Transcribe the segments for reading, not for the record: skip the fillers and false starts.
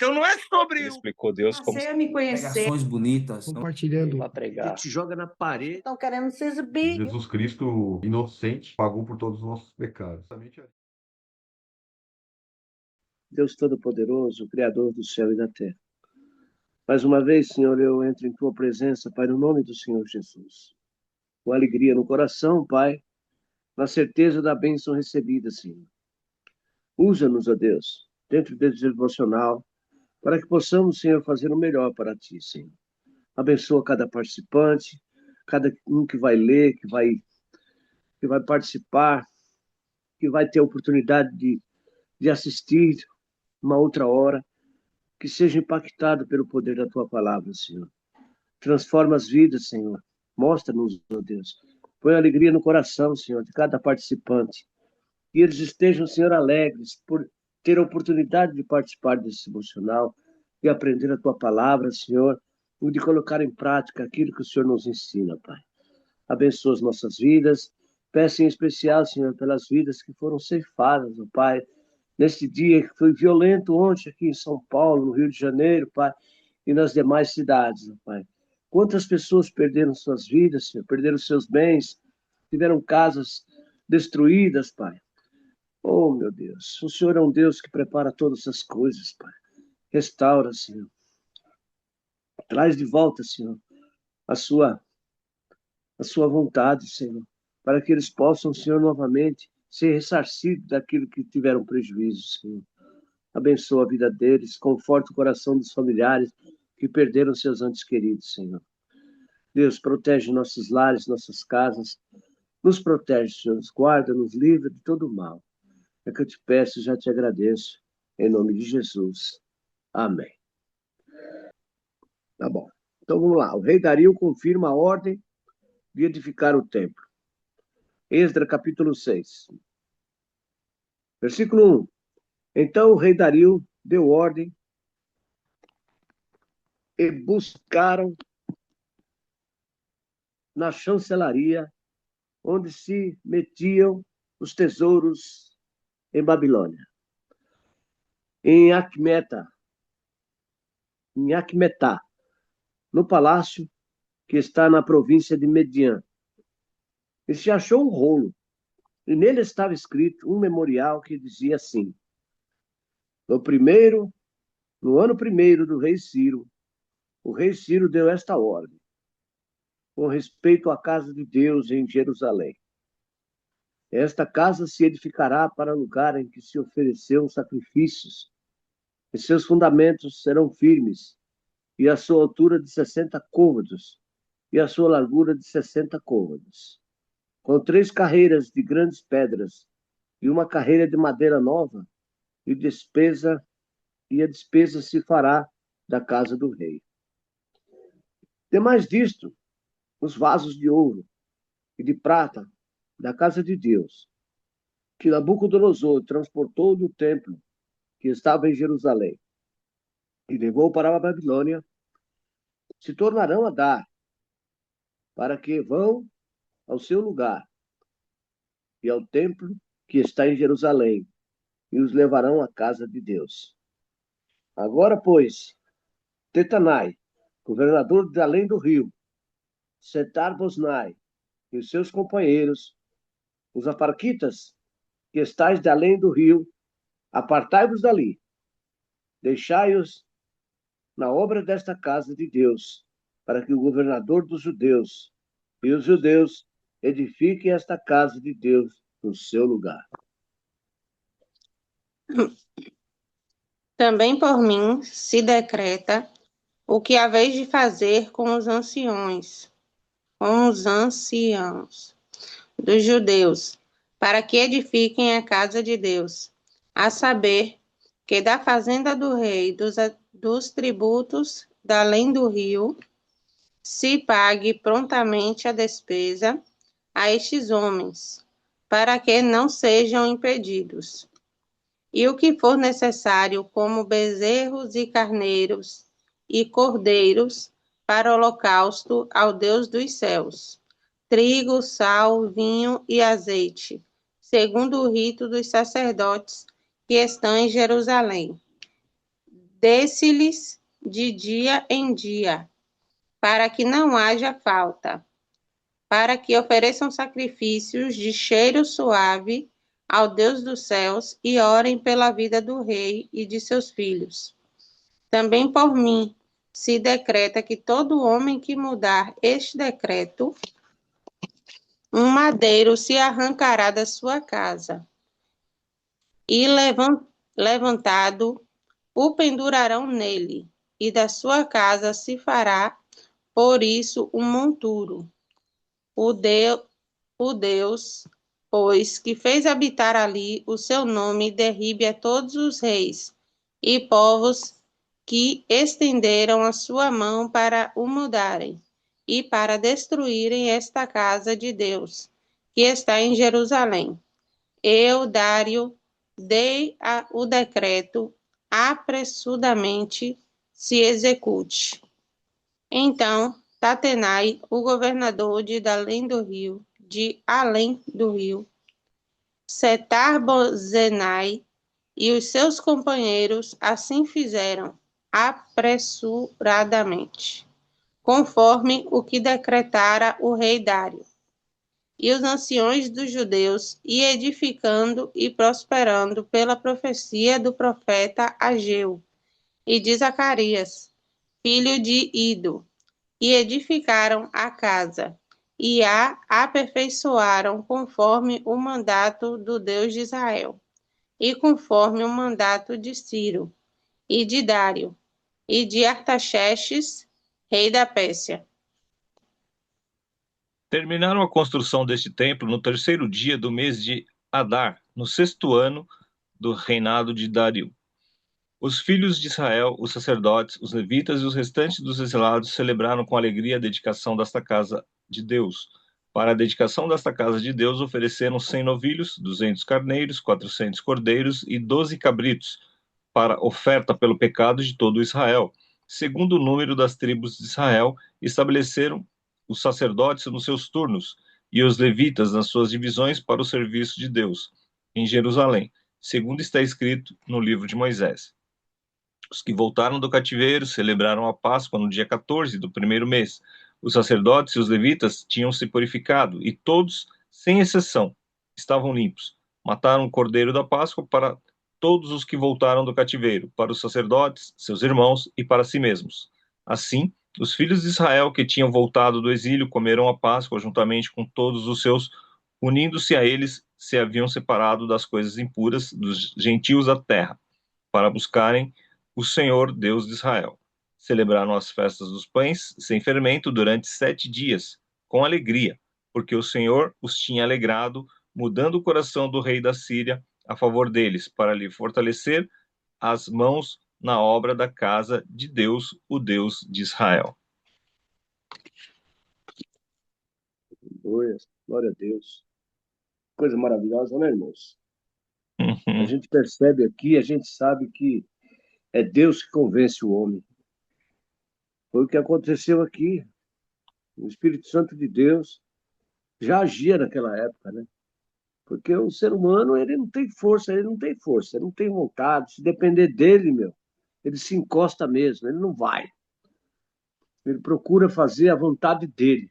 Então não é sobre Ele explicou Deus como Passei a me conhecer. Pregações bonitas. Compartilhando. para pregar. Te joga na parede. Estão querendo se exibir. Jesus Cristo, inocente, pagou por todos os nossos pecados. Deus Todo-Poderoso, Criador do céu e da terra. Mais uma vez, Senhor, eu entro em Tua presença, Pai, no nome do Senhor Jesus. Com alegria no coração, Pai, na certeza da bênção recebida, Senhor. Usa-nos, ó Deus, dentro desse devocional, para que possamos, Senhor, fazer o melhor para Ti, Senhor. Abençoa cada participante, cada um que vai ler, que vai participar, que vai ter a oportunidade de assistir uma outra hora, que seja impactado pelo poder da Tua palavra, Senhor. Transforma as vidas, Senhor. Mostra-nos, ó Deus. Põe alegria no coração, Senhor, de cada participante. E eles estejam, Senhor, alegres por ter a oportunidade de participar desse devocional, de aprender a Tua palavra, Senhor, e de colocar em prática aquilo que o Senhor nos ensina, Pai. Abençoa as nossas vidas. Peço em especial, Senhor, pelas vidas que foram ceifadas, ó Pai, neste dia que foi violento ontem aqui em São Paulo, no Rio de Janeiro, Pai, e nas demais cidades, ó Pai. Quantas pessoas perderam suas vidas, Senhor, perderam seus bens, tiveram casas destruídas, Pai. Oh, meu Deus, o Senhor é um Deus que prepara todas as coisas, Pai. Restaura, Senhor. Traz de volta, Senhor, a sua vontade, Senhor, para que eles possam, Senhor, novamente ser ressarcidos daquilo que tiveram prejuízo, Senhor. Abençoa a vida deles, conforta o coração dos familiares que perderam seus entes queridos, Senhor. Deus, protege nossos lares, nossas casas, nos protege, Senhor, nos guarda, nos livra de todo o mal. É que eu te peço e já te agradeço, em nome de Jesus. Amém. Tá bom. Então vamos lá. O rei Dario confirma a ordem de edificar o templo. Esdras, capítulo 6. Versículo 1. Então o rei Dario deu ordem e buscaram na chancelaria onde se metiam os tesouros em Babilônia. Em Acmetá, no palácio que está na província de Median. E se achou um rolo, e nele estava escrito um memorial que dizia assim: no ano primeiro do rei Ciro, o rei Ciro deu esta ordem, com respeito à casa de Deus em Jerusalém. Esta casa se edificará para lugar em que se ofereceram sacrifícios, e seus fundamentos serão firmes, e a sua altura de 60 côvados, e a sua largura de 60 côvados, com 3 carreiras de grandes pedras, e uma carreira de madeira nova, e a despesa se fará da casa do rei. Demais disto, os vasos de ouro e de prata da casa de Deus, que Nabucodonosor transportou do templo que estava em Jerusalém e levou para a Babilônia, se tornarão a dar, para que vão ao seu lugar e ao templo que está em Jerusalém, e os levarão à casa de Deus. Agora, pois, Tetanai, governador de além do rio, Setar-Bosnai e os seus companheiros, os aparquitas, que estáis de além do rio, apartai-vos dali, deixai-os na obra desta casa de Deus, para que o governador dos judeus e os judeus edifiquem esta casa de Deus no seu lugar. Também por mim se decreta o que haveis de fazer com os anciãos dos judeus, para que edifiquem a casa de Deus, a saber, que da fazenda do rei, dos tributos da além do rio, se pague prontamente a despesa a estes homens, para que não sejam impedidos. E o que for necessário, como bezerros e carneiros e cordeiros, para holocausto ao Deus dos céus, trigo, sal, vinho e azeite, segundo o rito dos sacerdotes que estão em Jerusalém. Desce-lhes de dia em dia, para que não haja falta, para que ofereçam sacrifícios de cheiro suave ao Deus dos céus e orem pela vida do rei e de seus filhos. Também por mim se decreta que todo homem que mudar este decreto, um madeiro se arrancará da sua casa, e levantado o pendurarão nele, e da sua casa se fará, por isso, um monturo. O Deus, pois, que fez habitar ali o seu nome, derribe a todos os reis e povos que estenderam a sua mão para o mudarem e para destruírem esta casa de Deus, que está em Jerusalém. Eu, Dário, dei o decreto, apressadamente se execute. Então, Tatenai, o governador de além do rio, Setar-Bozenai e os seus companheiros assim fizeram, apressuradamente, conforme o que decretara o rei Dário. E os anciões dos judeus, e edificando e prosperando pela profecia do profeta Ageu e de Zacarias, filho de Ido, e edificaram a casa, e a aperfeiçoaram conforme o mandato do Deus de Israel, e conforme o mandato de Ciro, e de Dário, e de Artaxerxes, rei da Pérsia. Terminaram a construção deste templo no 3º dia do mês de Adar, no 6º ano do reinado de Dário. Os filhos de Israel, os sacerdotes, os levitas e os restantes dos exilados celebraram com alegria a dedicação desta casa de Deus. Para a dedicação desta casa de Deus ofereceram 100 novilhos, 200 carneiros, 400 cordeiros e 12 cabritos, para oferta pelo pecado de todo Israel. Segundo o número das tribos de Israel, estabeleceram os sacerdotes nos seus turnos e os levitas nas suas divisões para o serviço de Deus, em Jerusalém, segundo está escrito no livro de Moisés. Os que voltaram do cativeiro celebraram a Páscoa no dia 14 do 1º mês. Os sacerdotes e os levitas tinham se purificado, e todos, sem exceção, estavam limpos. Mataram o cordeiro da Páscoa para todos os que voltaram do cativeiro, para os sacerdotes, seus irmãos e para si mesmos. Assim, os filhos de Israel que tinham voltado do exílio comeram a Páscoa juntamente com todos os seus, unindo-se a eles, se haviam separado das coisas impuras dos gentios da terra, para buscarem o Senhor Deus de Israel. Celebraram as festas dos pães sem fermento durante 7 dias, com alegria, porque o Senhor os tinha alegrado, mudando o coração do rei da Síria a favor deles, para lhe fortalecer as mãos na obra da casa de Deus, o Deus de Israel. Glória a Deus. Coisa maravilhosa, né, irmãos? A Uhum. gente percebe aqui, a gente sabe que é Deus que convence o homem. Foi o que aconteceu aqui. O Espírito Santo de Deus já agia naquela época, né? Porque o ser humano, ele não tem força, ele não tem vontade. Se depender dele, ele se encosta mesmo, ele não vai. Ele procura fazer a vontade dele.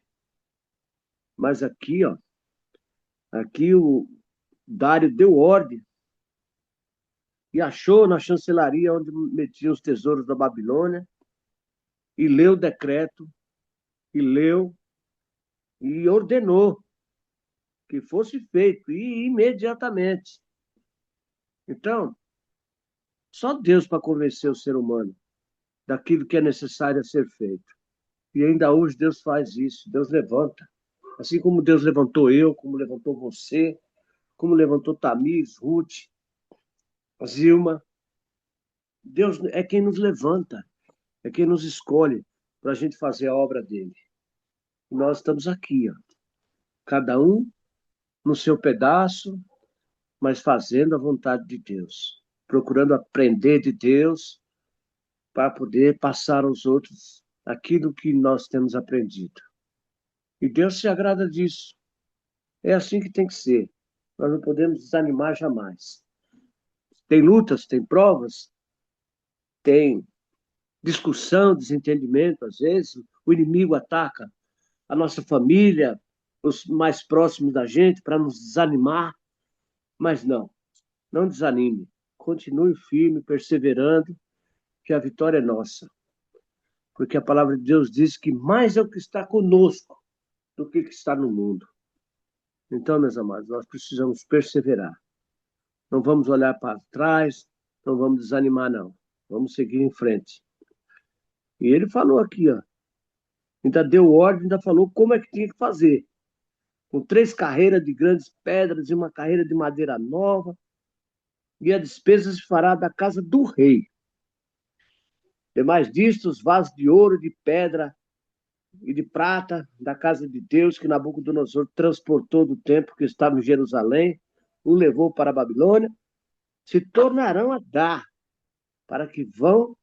Mas aqui, ó, aqui o Dário deu ordem e achou na chancelaria onde metiam os tesouros da Babilônia e leu o decreto e leu e ordenou que fosse feito e imediatamente. Então, só Deus para convencer o ser humano daquilo que é necessário a ser feito. E ainda hoje Deus faz isso, Deus levanta. Assim como Deus levantou eu, como levantou você, como levantou Tamires, Ruth, Zilma. Deus é quem nos levanta, é quem nos escolhe para a gente fazer a obra dele. E nós estamos aqui, ó, cada um no seu pedaço, mas fazendo a vontade de Deus, procurando aprender de Deus para poder passar aos outros aquilo que nós temos aprendido. E Deus se agrada disso. É assim que tem que ser. Nós não podemos desanimar jamais. Tem lutas, tem provas, tem discussão, desentendimento, às vezes, o inimigo ataca a nossa família, os mais próximos da gente, para nos desanimar, mas não desanime. Continue firme, perseverando, que a vitória é nossa. Porque a palavra de Deus diz que mais é o que está conosco do que está no mundo. Então, meus amados, nós precisamos perseverar. Não vamos olhar para trás, não vamos desanimar, não. Vamos seguir em frente. E ele falou aqui, ó, ainda deu ordem, ainda falou como é que tinha que fazer. Com 3 carreiras de grandes pedras e uma carreira de madeira nova, e a despesa se fará da casa do rei. Demais disto, os vasos de ouro, de pedra e de prata da casa de Deus, que Nabucodonosor transportou do templo que estava em Jerusalém, o levou para a Babilônia, se tornarão a dar, para que vão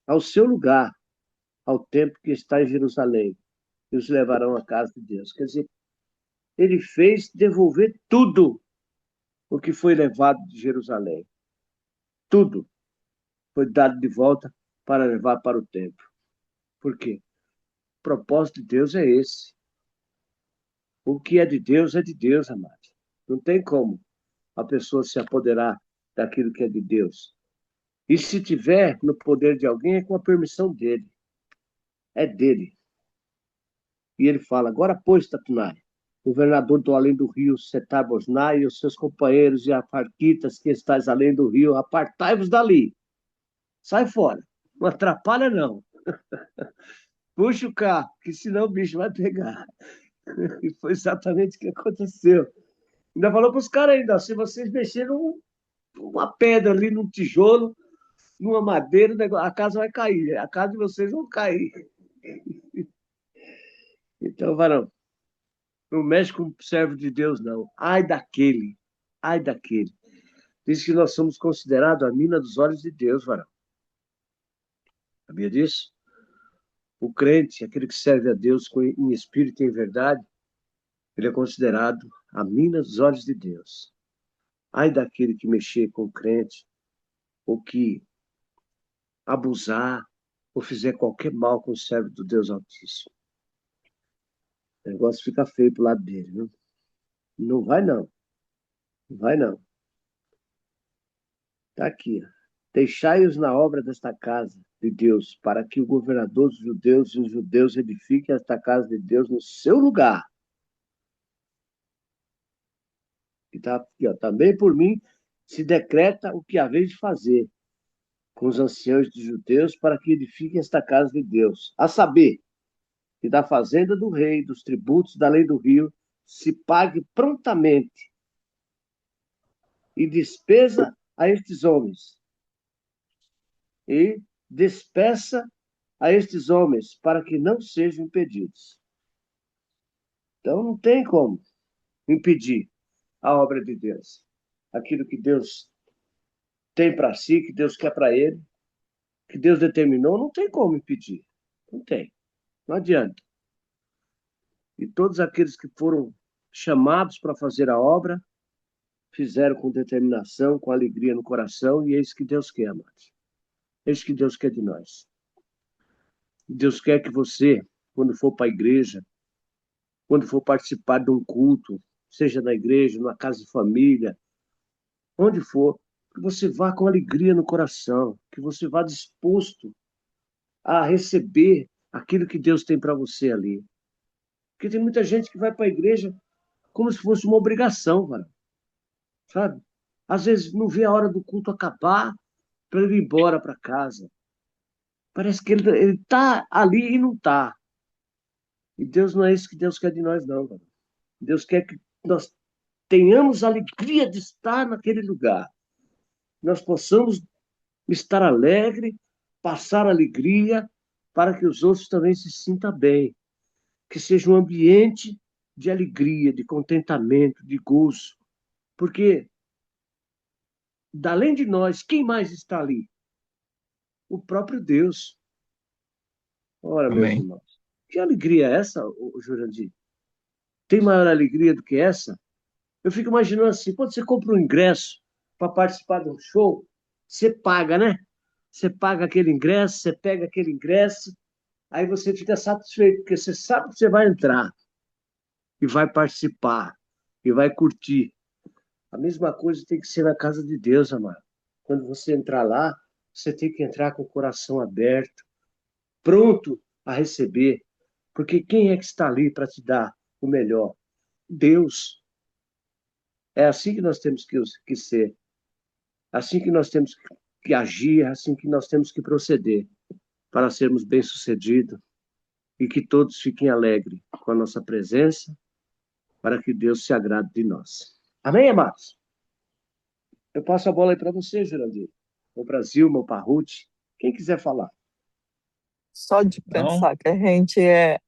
ao seu lugar, ao templo que está em Jerusalém, e os levarão à casa de Deus. Quer dizer, ele fez devolver tudo o que foi levado de Jerusalém. Tudo foi dado de volta para levar para o templo. Por quê? O propósito de Deus é esse. O que é de Deus, amado. Não tem como a pessoa se apoderar daquilo que é de Deus. E se tiver no poder de alguém, é com a permissão dele. É dele. E ele fala, agora, pois, Tatunai, governador do além do rio, Setar-Bosnai, e os seus companheiros e afarquitas que estáis além do rio, apartai-vos dali. Sai fora. Não atrapalha, não. Puxa o carro, que senão o bicho vai pegar. E foi exatamente o que aconteceu. Ainda falou para os caras ainda, se vocês mexeram uma pedra ali num tijolo, numa madeira, a casa vai cair. A casa de vocês vão cair. Então, varão, não mexe com o servo de Deus, não. Ai daquele. Ai daquele. Diz que nós somos considerados a mina dos olhos de Deus, varão. Sabia disso? O crente, aquele que serve a Deus em espírito e em verdade, ele é considerado a mina dos olhos de Deus. Ai daquele que mexer com o crente, ou que abusar, ou fizer qualquer mal com o servo do Deus Altíssimo. O negócio fica feio pro lado dele, viu? Não vai, não. Não vai, não. Tá aqui, ó. Deixai-os na obra desta casa de Deus, para que o governador dos judeus e os judeus edifiquem esta casa de Deus no seu lugar. E tá aqui, ó. Também por mim se decreta o que haveis de fazer com os anciãos dos judeus para que edifiquem esta casa de Deus. A saber, que da fazenda do rei, dos tributos da lei do rio, se pague prontamente e despesa a estes homens. E despeça a estes homens para que não sejam impedidos. Então não tem como impedir a obra de Deus. Aquilo que Deus tem para si, que Deus quer para ele, que Deus determinou, não tem como impedir. Não tem. Não adianta. E todos aqueles que foram chamados para fazer a obra, fizeram com determinação, com alegria no coração, e é isso que Deus quer, amados. É isso que Deus quer de nós. Deus quer que você, quando for para a igreja, quando for participar de um culto, seja na igreja, numa casa de família, onde for, que você vá com alegria no coração, que você vá disposto a receber aquilo que Deus tem para você ali. Porque tem muita gente que vai para a igreja como se fosse uma obrigação, cara. Sabe? Às vezes não vê a hora do culto acabar para ele ir embora para casa. Parece que ele está ali e não está. E Deus não é isso que Deus quer de nós, não, cara. Deus quer que nós tenhamos a alegria de estar naquele lugar. Nós possamos estar alegre, passar alegria, para que os outros também se sintam bem. Que seja um ambiente de alegria, de contentamento, de gozo. Porque, além de nós, quem mais está ali? O próprio Deus. Ora, meus Amém. irmãos, que alegria é essa, Jurandir? Tem maior alegria do que essa? Eu fico imaginando assim, quando você compra um ingresso para participar de um show, você paga, né? você paga aquele ingresso, você pega aquele ingresso, aí você fica satisfeito, porque você sabe que você vai entrar e vai participar e vai curtir. A mesma coisa tem que ser na casa de Deus, amado. Quando você entrar lá, você tem que entrar com o coração aberto, pronto a receber, porque quem é que está ali para te dar o melhor? Deus. É assim que nós temos que ser, assim que nós temos que agir, assim que nós temos que proceder para sermos bem-sucedidos e que todos fiquem alegres com a nossa presença, para que Deus se agrade de nós. Amém, amados? Eu passo a bola aí para você, Jurandir. Ou para Zilma, ou para Ruth. Quem quiser falar. Só de Então, pensar que a gente é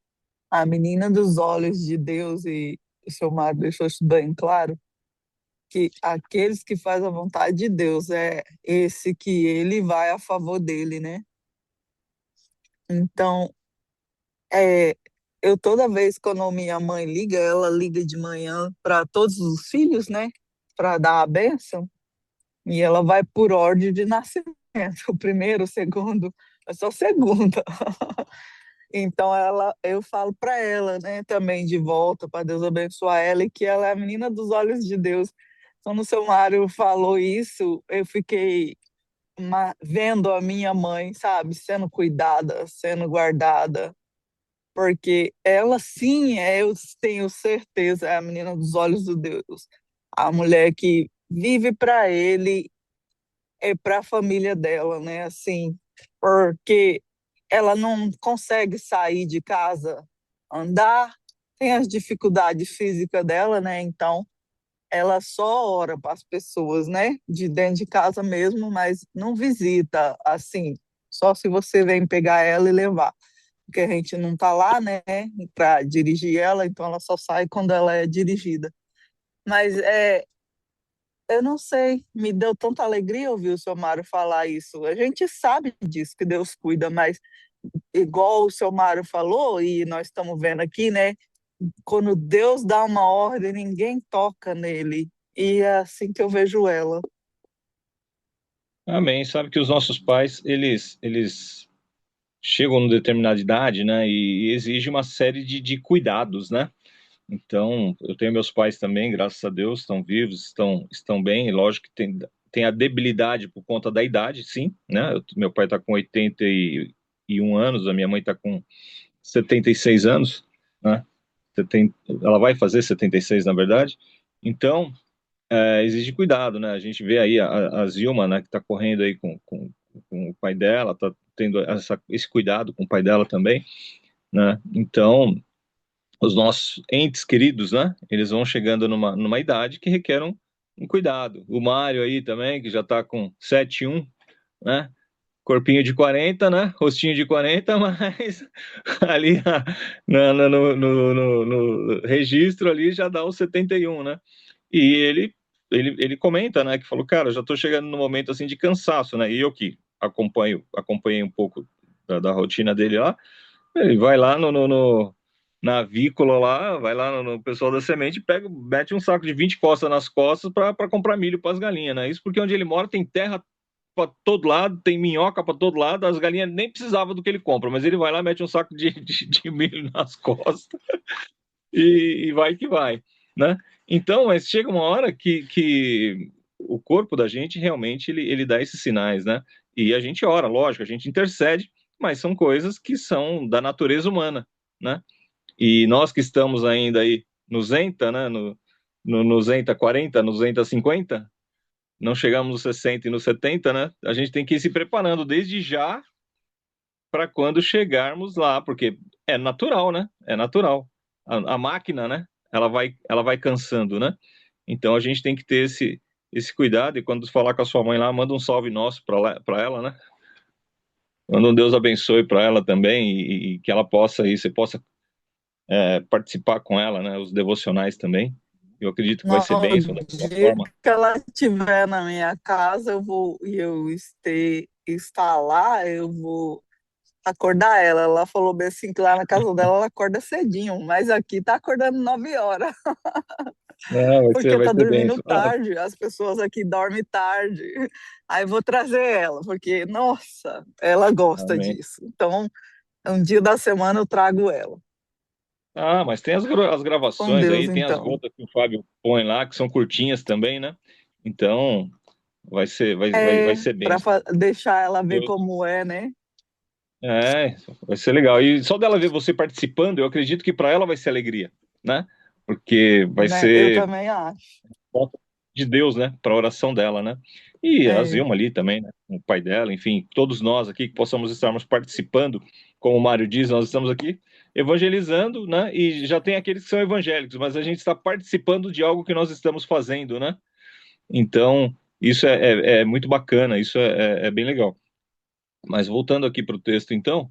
a menina dos olhos de Deus e o seu Mário deixou isso bem claro, que aqueles que fazem a vontade de Deus é esse que ele vai a favor dele, né? Então, é, eu toda vez quando minha mãe liga, ela liga de manhã para todos os filhos, né? Para dar a bênção, e ela vai por ordem de nascimento, o primeiro, o segundo, é só segunda. Então eu falo para ela, né, também de volta, para Deus abençoar ela e que ela é a menina dos olhos de Deus. Quando o seu Mário falou isso, eu fiquei vendo a minha mãe, sabe, sendo cuidada, sendo guardada, porque ela sim, eu tenho certeza, é a menina dos olhos de Deus, a mulher que vive para ele e para a família dela, né, assim, porque ela não consegue sair de casa, andar, tem as dificuldades físicas dela, né, então ela só ora para as pessoas, né, de dentro de casa mesmo, mas não visita, assim, só se você vem pegar ela e levar porque a gente não está lá, né, para dirigir ela, então ela só sai quando ela é dirigida. Mas eu não sei, me deu tanta alegria ouvir o seu Mário falar isso. A gente sabe disso, que Deus cuida, mas igual o seu Mário falou, e nós estamos vendo aqui, né, quando Deus dá uma ordem, ninguém toca nele. E é assim que eu vejo ela. amém. Sabe que os nossos pais, eles chegam numa determinada idade, né, e exigem uma série de cuidados, né? Então, eu tenho meus pais também, graças a Deus, estão vivos, estão bem, e lógico que tem a debilidade por conta da idade, sim, né? Meu pai está com 81 anos, a minha mãe está com 76 anos, né? Ela vai fazer 76, na verdade. Então, exige cuidado, né? A gente vê aí a Zilma, né, que está correndo aí com o pai dela, está tendo esse cuidado com o pai dela também, né? Então, os nossos entes queridos, né? Eles vão chegando numa idade que requer um cuidado. O Mário aí também, que já está com 71, né? Corpinho de 40, né? Rostinho de 40, mas ali no registro ali já dá os 71, né? E ele comenta, né? Que falou, cara, eu já estou chegando no momento assim de cansaço, né? E eu que acompanhei um pouco da rotina dele lá, ele vai lá na avícola lá, vai lá no pessoal da semente, mete um saco de 20 costas nas costas para comprar milho para as galinhas, né? Isso porque onde ele mora tem terra para todo lado, tem minhoca para todo lado, as galinhas nem precisavam do que ele compra, mas ele vai lá, mete um saco de milho nas costas e vai que vai, né? Então, mas chega uma hora que o corpo da gente realmente ele dá esses sinais, né? E a gente ora, lógico, a gente intercede, mas são coisas que são da natureza humana, né? E nós que estamos ainda aí no Zenta, né? No Zenta 40, no Zenta 50, não chegamos nos 60 e nos 70, né? A gente tem que ir se preparando desde já para quando chegarmos lá, porque é natural, né? É natural. A máquina, né? Ela vai cansando, né? Então a gente tem que ter esse cuidado e quando falar com a sua mãe lá, manda um salve nosso para ela, né? Manda um Deus abençoe para ela também e que ela possa aí, você possa participar com ela, né? Os devocionais também. Eu acredito que vai ser No bênção da mesma dia forma. que ela estiver na minha casa, estar lá, eu vou acordar ela. Ela falou bem assim que lá na casa dela ela acorda cedinho, mas aqui tá acordando 9 horas. Não, porque vai tá ser dormindo denso. Ah, tarde, as pessoas aqui dormem tarde. Aí vou trazer ela, porque, nossa, ela gosta amém. disso. Então, um dia da semana eu trago ela. Ah, mas tem as Com gravações Deus, aí, tem as então. gotas que o Fábio põe lá, que são curtinhas também, né? Então, vai É, ser para benção. deixar ela ver Deus. como é, né? É, vai ser legal. E só dela ver você participando, eu acredito que para ela vai ser alegria, né? Porque vai Né? Eu ser também acho. volta de Deus, né? Para a oração dela, né? E a É, Zilma ali também, né? O pai dela, enfim, todos nós aqui que possamos estarmos participando, como o Mário diz, nós estamos aqui evangelizando, né? E já tem aqueles que são evangélicos, mas a gente está participando de algo que nós estamos fazendo, né? Então, isso é muito bacana, isso é bem legal. Mas voltando aqui para o texto, então,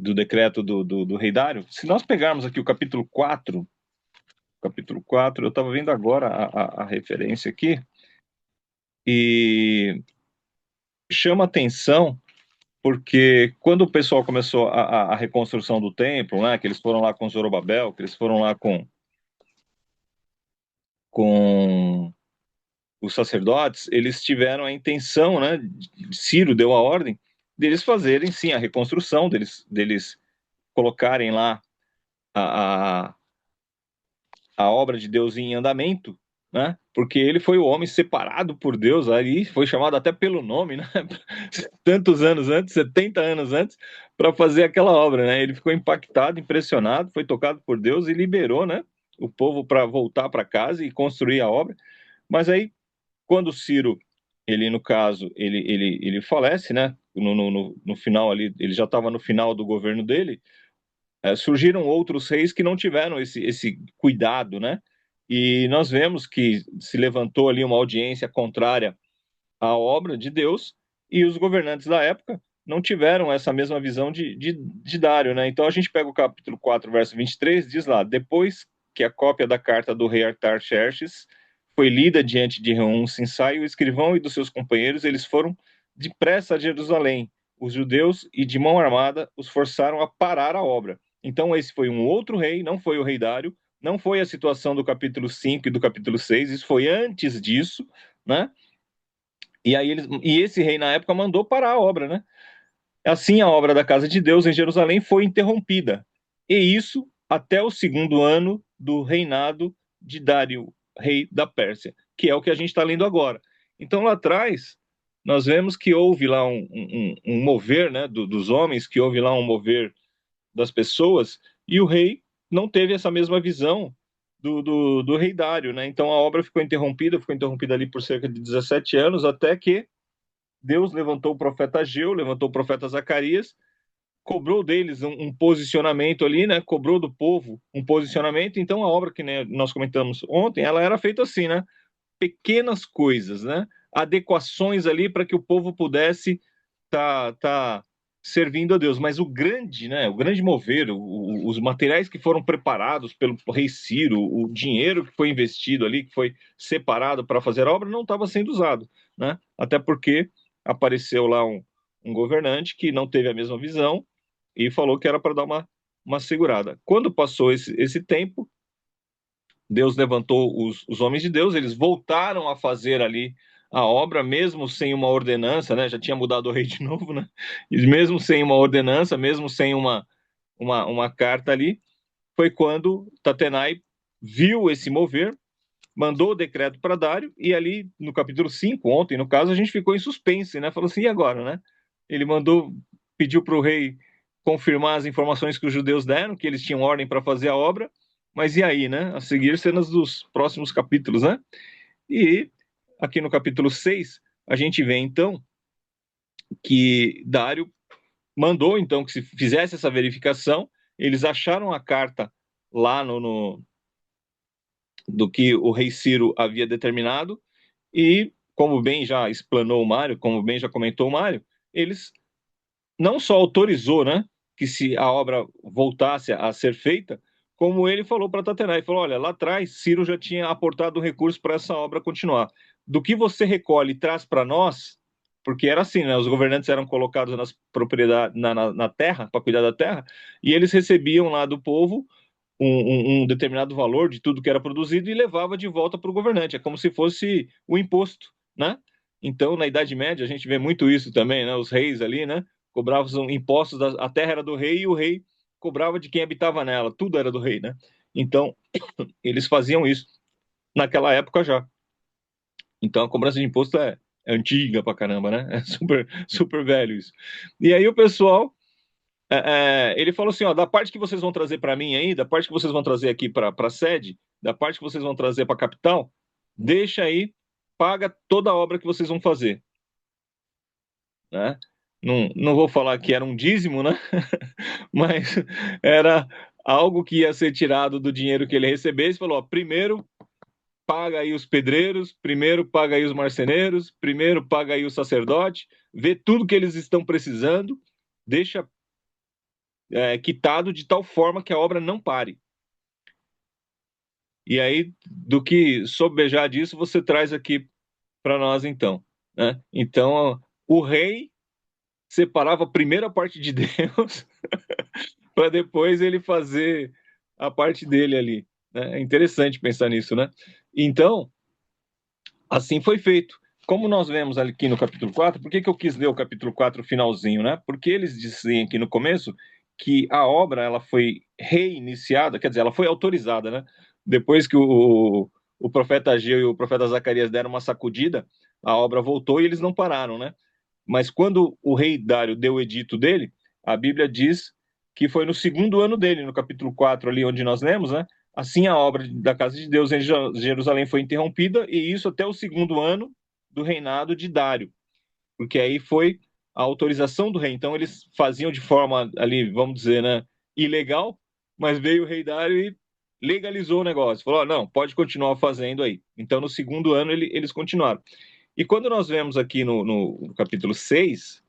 do decreto do rei Dário, se nós pegarmos aqui o capítulo 4, eu estava vendo agora a referência aqui, e chama atenção porque quando o pessoal começou a reconstrução do templo, né, que eles foram lá com Zorobabel, que eles foram lá com os sacerdotes, eles tiveram a intenção, né, Ciro deu a ordem deles fazerem, sim, a reconstrução, deles colocarem lá a, a, a obra de Deus em andamento, né? Porque ele foi o homem separado por Deus, aí foi chamado até pelo nome, né? Tantos anos antes, 70 anos antes, para fazer aquela obra, né? Ele ficou impactado, impressionado, foi tocado por Deus e liberou, né? O povo para voltar para casa e construir a obra. Mas aí, quando Ciro, ele no caso, ele falece, né? No final ali, ele já estava no final do governo dele, surgiram outros reis que não tiveram esse cuidado, né? E nós vemos que se levantou ali uma audiência contrária à obra de Deus e os governantes da época não tiveram essa mesma visão de Dário, né? Então a gente pega o capítulo 4, verso 23, diz lá: depois que a cópia da carta do rei Artaxerxes foi lida diante de Reum Sinsai, o escrivão e dos seus companheiros, eles foram depressa a Jerusalém. Os judeus, e de mão armada, os forçaram a parar a obra. Então, esse foi um outro rei, não foi o rei Dário, não foi a situação do capítulo 5 e do capítulo 6, isso foi antes disso, né? E esse rei, na época, mandou parar a obra, né? Assim, a obra da casa de Deus em Jerusalém foi interrompida. E isso até o segundo ano do reinado de Dário, rei da Pérsia, que é o que a gente está lendo agora. Então, lá atrás, nós vemos que houve lá um mover, né, dos homens, que houve lá um mover das pessoas, e o rei não teve essa mesma visão do rei Dário, né? Então a obra ficou interrompida ali por cerca de 17 anos, até que Deus levantou o profeta Ageu, levantou o profeta Zacarias, cobrou deles um posicionamento ali, né? Cobrou do povo um posicionamento. Então a obra que, né, nós comentamos ontem, ela era feita assim, né? Pequenas coisas, né? Adequações ali para que o povo pudesse tá servindo a Deus. Mas o grande, né? O grande mover, os materiais que foram preparados pelo rei Ciro, o dinheiro que foi investido ali, que foi separado para fazer a obra, não estava sendo usado, né? Até porque apareceu lá um governante que não teve a mesma visão e falou que era para dar uma segurada. Quando passou esse tempo, Deus levantou os homens de Deus, eles voltaram a fazer ali a obra, mesmo sem uma ordenança, né? Já tinha mudado o rei de novo, né? E mesmo sem uma ordenança, mesmo sem uma carta ali, foi quando Tatenai viu esse mover, mandou o decreto para Dário, e ali no capítulo 5, ontem, no caso, a gente ficou em suspense, né? Falou assim, e agora, né? Ele pediu para o rei confirmar as informações que os judeus deram, que eles tinham ordem para fazer a obra, mas e aí, né? A seguir, cenas dos próximos capítulos, né? E aqui no capítulo 6, a gente vê então que Dário mandou então que se fizesse essa verificação, eles acharam a carta lá do que o rei Ciro havia determinado, e como bem já explanou o Mário, como bem já comentou o Mário, eles não só autorizou, né, que se a obra voltasse a ser feita, como ele falou para Tatenai, falou, olha, lá atrás Ciro já tinha aportado um recurso para essa obra continuar. Do que você recolhe e traz para nós, porque era assim, né, os governantes eram colocados nas propriedades, na terra, para cuidar da terra, e eles recebiam lá do povo um determinado valor de tudo que era produzido e levava de volta para o governante. É como se fosse o imposto, né? Então, na Idade Média, a gente vê muito isso também, né? Os reis ali, né? Cobravam impostos, a terra era do rei e o rei cobrava de quem habitava nela, tudo era do rei, né? Então, eles faziam isso naquela época já. Então, a cobrança de imposto é antiga pra caramba, né? É super, super velho isso. E aí o pessoal ele falou assim, ó, da parte que vocês vão trazer para mim aí, da parte que vocês vão trazer aqui para a sede, da parte que vocês vão trazer para a capital, deixa aí, paga toda a obra que vocês vão fazer, né? Não vou falar que era um dízimo, né? Mas era algo que ia ser tirado do dinheiro que ele recebesse. Falou, ó, primeiro paga aí os pedreiros, primeiro paga aí os marceneiros, primeiro paga aí o sacerdote, vê tudo que eles estão precisando, deixa quitado de tal forma que a obra não pare. E aí, do que sobejar disso, você traz aqui para nós, então, né? Então, o rei separava primeiro a parte de Deus para depois ele fazer a parte dele ali, né? É interessante pensar nisso, né? Então, assim foi feito. Como nós vemos aqui no capítulo 4, por que eu quis ler o capítulo 4 finalzinho, né? Porque eles dizem aqui no começo que a obra ela foi reiniciada, quer dizer, ela foi autorizada, né? Depois que o profeta Ageu e o profeta Zacarias deram uma sacudida, a obra voltou e eles não pararam, né? Mas quando o rei Dário deu o edito dele, a Bíblia diz que foi no segundo ano dele, no capítulo 4 ali onde nós lemos, né? Assim a obra da casa de Deus em Jerusalém foi interrompida, e isso até o segundo ano do reinado de Dário, porque aí foi a autorização do rei. Então eles faziam de forma ali, vamos dizer, né, ilegal, mas veio o rei Dário e legalizou o negócio. Falou, oh, não, pode continuar fazendo aí. Então no segundo ano eles continuaram. E quando nós vemos aqui no capítulo 6,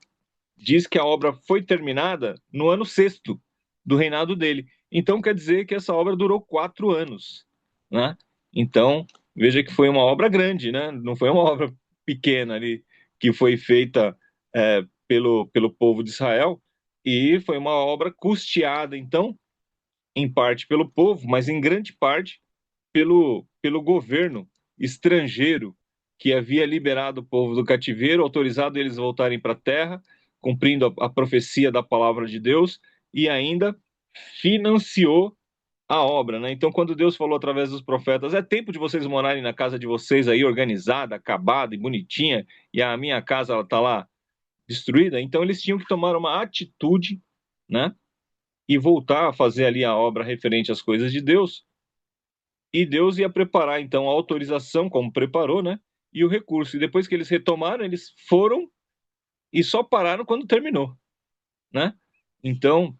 diz que a obra foi terminada no ano sexto do reinado dele. Então quer dizer que essa obra durou 4 anos, né? Então veja que foi uma obra grande, né? Não foi uma obra pequena ali que foi feita pelo povo de Israel, e foi uma obra custeada, então, em parte pelo povo, mas em grande parte pelo governo estrangeiro que havia liberado o povo do cativeiro, autorizado eles voltarem para a terra, cumprindo a profecia da palavra de Deus, e ainda financiou a obra, né? Então, quando Deus falou através dos profetas, é tempo de vocês morarem na casa de vocês aí, organizada, acabada e bonitinha, e a minha casa ela tá lá destruída, então eles tinham que tomar uma atitude, né? E voltar a fazer ali a obra referente às coisas de Deus, e Deus ia preparar, então, a autorização, como preparou, né? E o recurso. E depois que eles retomaram, eles foram e só pararam quando terminou, né? Então,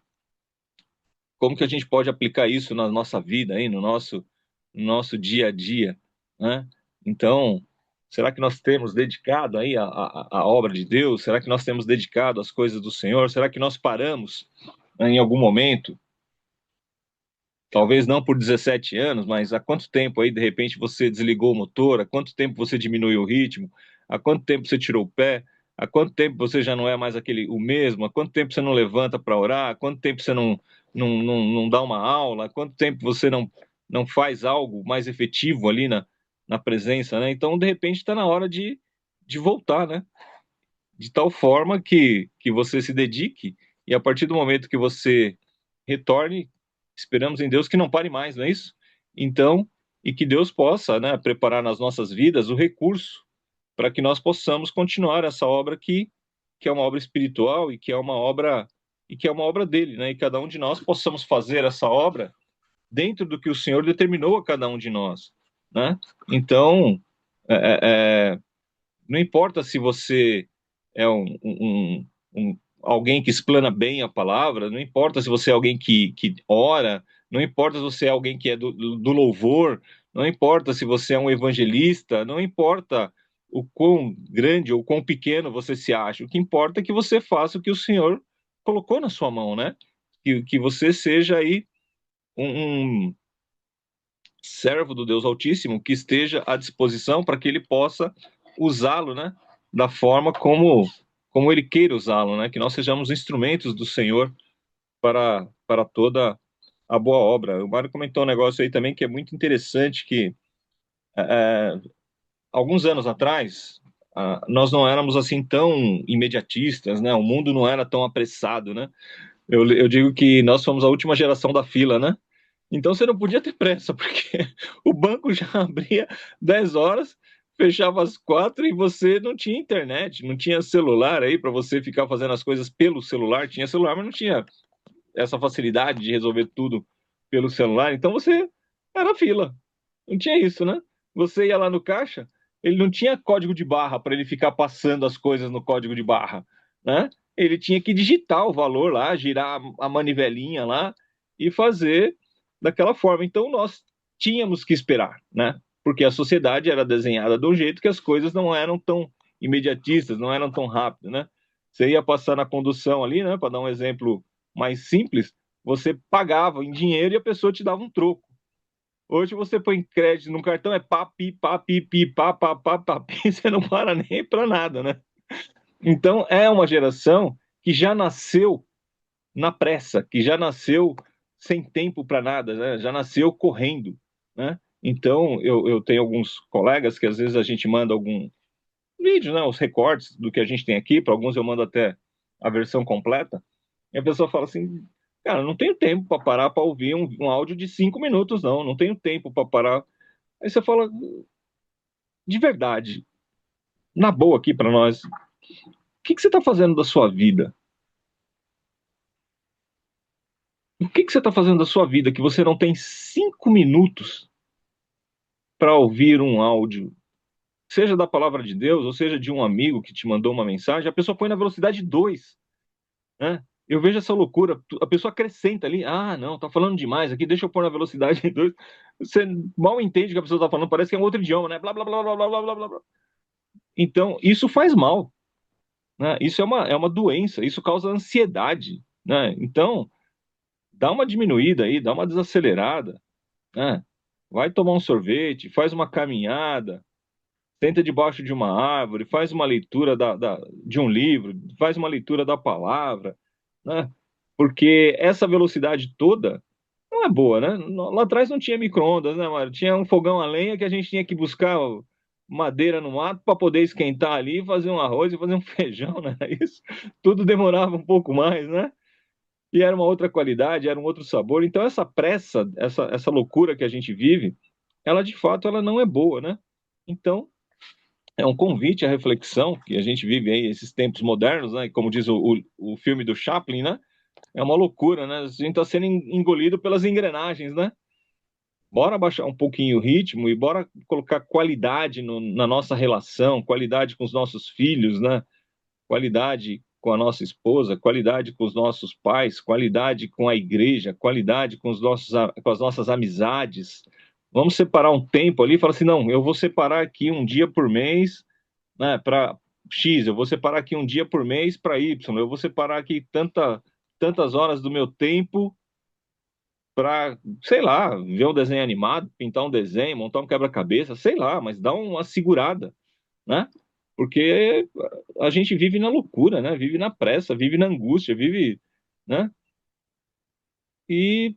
como que a gente pode aplicar isso na nossa vida, aí, no nosso dia a dia, né? Então, será que nós temos dedicado aí a obra de Deus? Será que nós temos dedicado as coisas do Senhor? Será que nós paramos, né, em algum momento? Talvez não por 17 anos, mas há quanto tempo aí, de repente, você desligou o motor? Há quanto tempo você diminuiu o ritmo? Há quanto tempo você tirou o pé? Há quanto tempo você já não é mais o mesmo? Há quanto tempo você não levanta para orar? Há quanto tempo você não dá uma aula? Há quanto tempo você não faz algo mais efetivo ali na presença, né? Então, de repente, está na hora de voltar, né? De tal forma que você se dedique, e a partir do momento que você retorne, esperamos em Deus que não pare mais, não é isso? Então, e que Deus possa, né, preparar nas nossas vidas o recurso para que nós possamos continuar essa obra que é uma obra espiritual, e que é uma obra dele, né? E cada um de nós possamos fazer essa obra dentro do que o Senhor determinou a cada um de nós, né? Então, não importa se você é alguém que explana bem a palavra, não importa se você é alguém que ora, não importa se você é alguém que é do louvor, não importa se você é um evangelista, não importa o quão grande ou quão pequeno você se acha, o que importa é que você faça o que o Senhor colocou na sua mão, né? Que você seja aí um servo do Deus Altíssimo que esteja à disposição para que ele possa usá-lo, né, da forma como ele queira usá-lo, né, que nós sejamos instrumentos do Senhor para toda a boa obra. O Mário comentou um negócio aí também que é muito interessante, que é, alguns anos atrás, nós não éramos assim tão imediatistas, né? O mundo não era tão apressado, né? Eu digo que nós fomos a última geração da fila, né? Então você não podia ter pressa, porque o banco já abria 10 horas, fechava às 4 e você não tinha internet, não tinha celular aí para você ficar fazendo as coisas pelo celular. Tinha celular, mas não tinha essa facilidade de resolver tudo pelo celular. Então você era fila. Não tinha isso, né? Você ia lá no caixa, ele não tinha código de barra para ele ficar passando as coisas no código de barra, né? Ele tinha que digitar o valor lá, girar a manivelinha lá e fazer daquela forma. Então nós tínhamos que esperar, né? Porque a sociedade era desenhada de um jeito que as coisas não eram tão imediatistas, não eram tão rápidas, né? Você ia passar na condução ali, né? Para dar um exemplo mais simples, você pagava em dinheiro e a pessoa te dava um troco. Hoje você põe crédito no cartão, é papi, papi, pi, pá, pá, pá, papi, você não para nem para nada, né? Então é uma geração que já nasceu na pressa, que já nasceu sem tempo para nada, né? Já nasceu correndo, né? Então eu tenho alguns colegas que às vezes a gente manda algum vídeo, né? Os recortes do que a gente tem aqui, para alguns eu mando até a versão completa, e a pessoa fala assim, cara, não tenho tempo para parar para ouvir um áudio de 5 minutos, não tenho tempo para parar. Aí você fala, de verdade, na boa aqui para nós, o que você está fazendo da sua vida? O que você está fazendo da sua vida que você não tem 5 minutos para ouvir um áudio, seja da palavra de Deus, ou seja de um amigo que te mandou uma mensagem, a pessoa põe na velocidade 2, né? Eu vejo essa loucura, a pessoa acrescenta ali, não, tá falando demais aqui, deixa eu pôr na velocidade 2. Você mal entende o que a pessoa tá falando, parece que é um outro idioma, né? Blá, blá, blá, blá, blá, blá, blá, blá. Então, isso faz mal, né? Isso é uma doença, isso causa ansiedade, né? Então, dá uma diminuída aí, dá uma desacelerada, né? Vai tomar um sorvete, faz uma caminhada, senta debaixo de uma árvore, faz uma leitura de um livro, faz uma leitura da palavra, né? Porque essa velocidade toda não é boa, né? Lá atrás não tinha micro-ondas, né, Mário? Tinha um fogão a lenha que a gente tinha que buscar madeira no mato para poder esquentar ali, fazer um arroz e fazer um feijão, né? Isso tudo demorava um pouco mais, né? E era uma outra qualidade, era um outro sabor. Então essa pressa, essa loucura que a gente vive, ela de fato ela não é boa, né? Então é um convite à reflexão que a gente vive aí esses tempos modernos, né? Como diz o filme do Chaplin, né? É uma loucura, né? A gente está sendo engolido pelas engrenagens, né? Bora baixar um pouquinho o ritmo e bora colocar qualidade na nossa relação, qualidade com os nossos filhos, né? Qualidade com a nossa esposa, qualidade com os nossos pais, qualidade com a igreja, qualidade com com as nossas amizades. Vamos separar um tempo ali e falar assim, não, eu vou separar aqui um dia por mês, né, para X, eu vou separar aqui um dia por mês para Y, eu vou separar aqui tantas horas do meu tempo para, sei lá, ver um desenho animado, pintar um desenho, montar um quebra-cabeça, sei lá, mas dá uma segurada, né? Porque a gente vive na loucura, né? Vive na pressa, vive na angústia, vive, né? E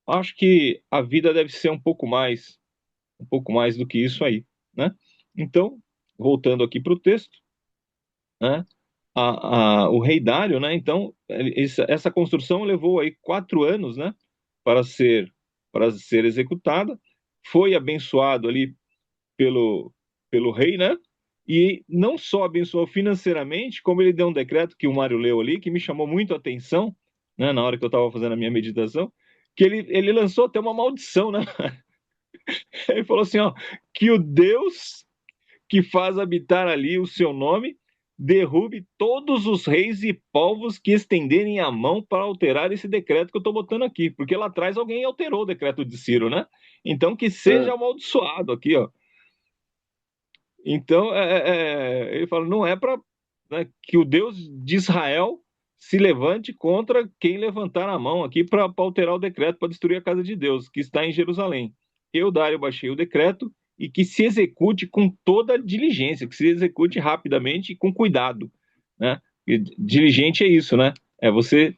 acho que a vida deve ser um pouco mais do que isso aí, né? Então, voltando aqui para o texto, né? O rei Dário, né? Então, essa construção levou aí 4 anos, né? Para ser executada. Foi abençoado ali pelo rei, né? E não só abençoou financeiramente, como ele deu um decreto que o Mário leu ali, que me chamou muito a atenção, né? Na hora que eu estava fazendo a minha meditação, que ele lançou até uma maldição, né? Ele falou assim, ó, que o Deus que faz habitar ali o seu nome, derrube todos os reis e povos que estenderem a mão para alterar esse decreto que eu estou botando aqui, porque lá atrás alguém alterou o decreto de Ciro, né? Então que seja amaldiçoado aqui, ó. Então ele fala, não é para, né, que o Deus de Israel se levante contra quem levantar a mão aqui para alterar o decreto, para destruir a casa de Deus, que está em Jerusalém. Eu, Dário, baixei o decreto e que se execute com toda diligência, que se execute rapidamente e com cuidado, né? E diligente é isso, né? É você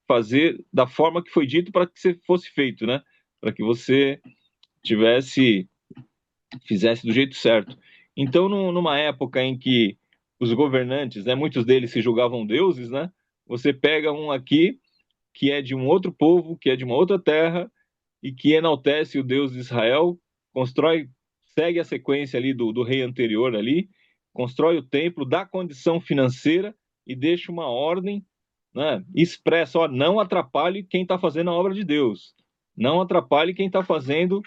fazer da forma que foi dito para que você fosse feito, né? Para que você fizesse do jeito certo. Então, numa época em que os governantes, né, muitos deles se julgavam deuses, né? Você pega um aqui que é de um outro povo, que é de uma outra terra e que enaltece o Deus de Israel, segue a sequência ali do rei anterior ali, constrói o templo, dá condição financeira e deixa uma ordem, né, expressa, ó, não atrapalhe quem está fazendo a obra de Deus, não atrapalhe quem está fazendo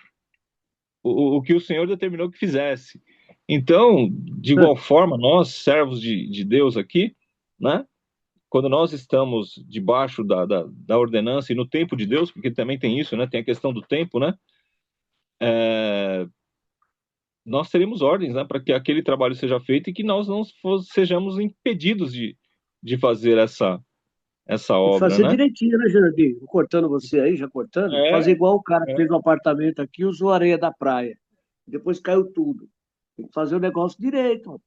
o que o Senhor determinou que fizesse. Então, de igual forma, nós, servos de Deus aqui, né, quando nós estamos debaixo da ordenança e no tempo de Deus, porque também tem isso, né, tem a questão do tempo, né, nós teremos ordens, né, para que aquele trabalho seja feito e que nós não sejamos impedidos de fazer essa E obra, fazer né? direitinho, né, Jurandir? Cortando você aí, já cortando. Fazer É, igual o cara que é, fez um apartamento aqui e usou areia da praia. Depois caiu tudo. Tem que fazer o negócio direito, mano.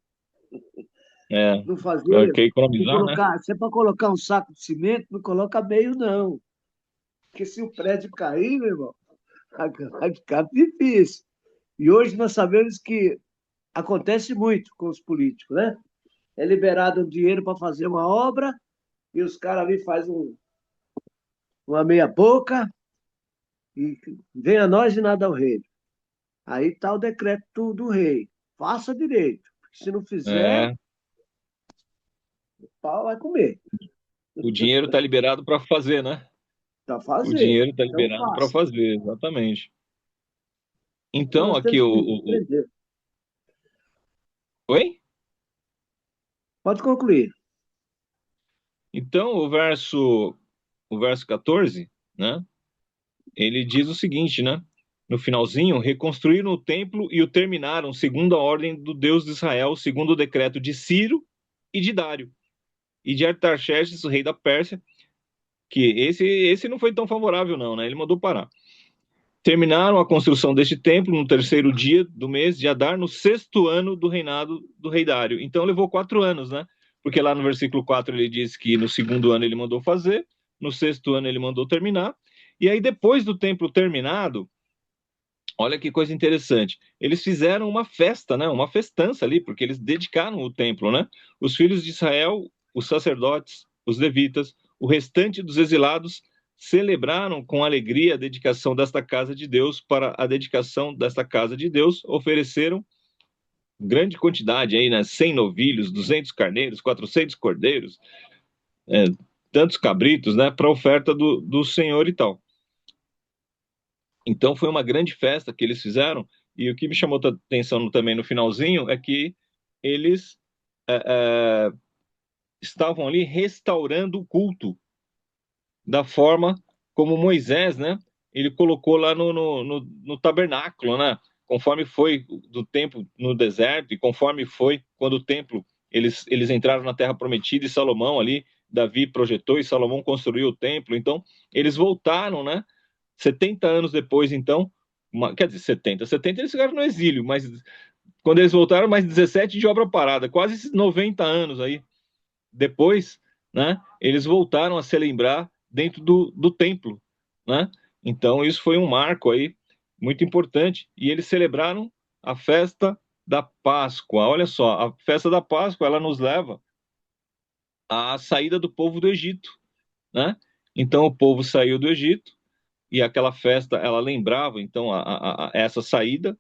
é. Não fazer. Quer Não economizar, né? colocar, se é para colocar um saco de cimento, não coloca meio, não. Porque se o prédio cair, meu irmão, vai ficar difícil. E hoje nós sabemos que acontece muito com os políticos, né? É liberado um dinheiro para fazer uma obra e os caras ali fazem uma meia boca e vem a nós e nada ao rei. Aí está o decreto do rei. Faça direito. Porque se não fizer, É, o pau vai comer. o dinheiro está liberado para fazer, né? Para O fazer. dinheiro está Então liberado para faça. fazer, exatamente. Então Então, nós aqui temos que aprender. Oi? Pode concluir. Então, o verso 14, né? Ele diz o seguinte, né? No finalzinho, reconstruíram o templo e o terminaram segundo a ordem do Deus de Israel, segundo o decreto de Ciro e de Dário, e de Artaxerxes, o rei da Pérsia, que esse não foi tão favorável não, né? Ele mandou parar. Terminaram a construção deste templo no terceiro dia do mês de Adar, no sexto ano do reinado do rei Dário. Então levou 4 anos, né? Porque lá no versículo 4 ele diz que no segundo ano ele mandou fazer, no sexto ano ele mandou terminar, e aí depois do templo terminado, olha que coisa interessante. Eles fizeram uma festa, né? Uma festança ali, porque eles dedicaram o templo, né? Os filhos de Israel, os sacerdotes, os levitas, o restante dos exilados celebraram com alegria a dedicação desta casa de Deus. Para a dedicação desta casa de Deus, ofereceram grande quantidade aí, né? 100 novilhos, 200 carneiros, 400 cordeiros, é, tantos cabritos, né? Para oferta do Senhor e tal. Então foi uma grande festa que eles fizeram, e o que me chamou a atenção também no finalzinho é que eles é, é, estavam ali restaurando o culto da forma como Moisés, né? Ele colocou lá no tabernáculo, né? Conforme foi do tempo no deserto e conforme foi quando o templo eles entraram na Terra Prometida e Salomão ali, Davi projetou e Salomão construiu o templo. Então eles voltaram, né? 70 anos depois, então, quer dizer, 70 eles ficaram no exílio, mas quando eles voltaram, mais 17 de obra parada, quase 90 anos aí depois, né, eles voltaram a se lembrar dentro do templo, né? Então isso foi um marco aí muito importante e eles celebraram a festa da Páscoa. Olha só, a festa da Páscoa ela nos leva à saída do povo do Egito, né? Então o povo saiu do Egito e aquela festa ela lembrava então essa saída.